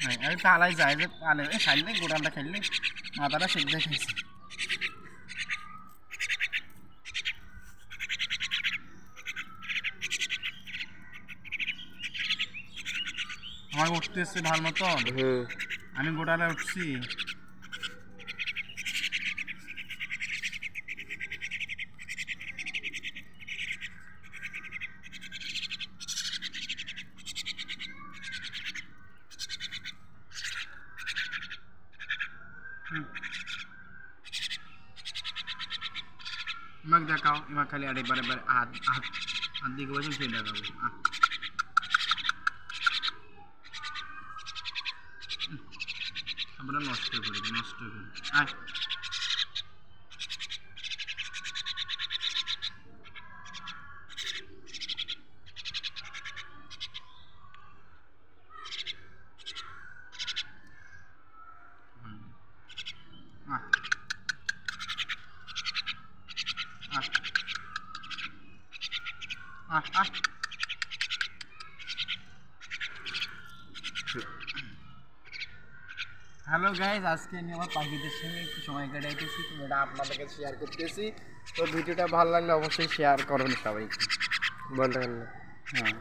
আমি পালাই যাই যে পালে খাইলে গোটালটা খাইলে মাথাটা সিদ্ধ খাইছে আমার উঠতেছে ভালো মতন আমি গোটালে উঠছি ইমাক দেখাও ইমাক খালি আরেকবার এবার হাত দিকে বসে সেই দেখাবো আমরা নষ্ট করি আয় হ্যালো গাইজ আজকে আমি আমার পাখিদের সঙ্গে একটু সময় কাটাইতেছি তো এটা আপনাদের কাছে শেয়ার করতেছি তো ভিডিওটা ভালো লাগলে অবশ্যই শেয়ার করবেন সবাই বলতে হ্যাঁ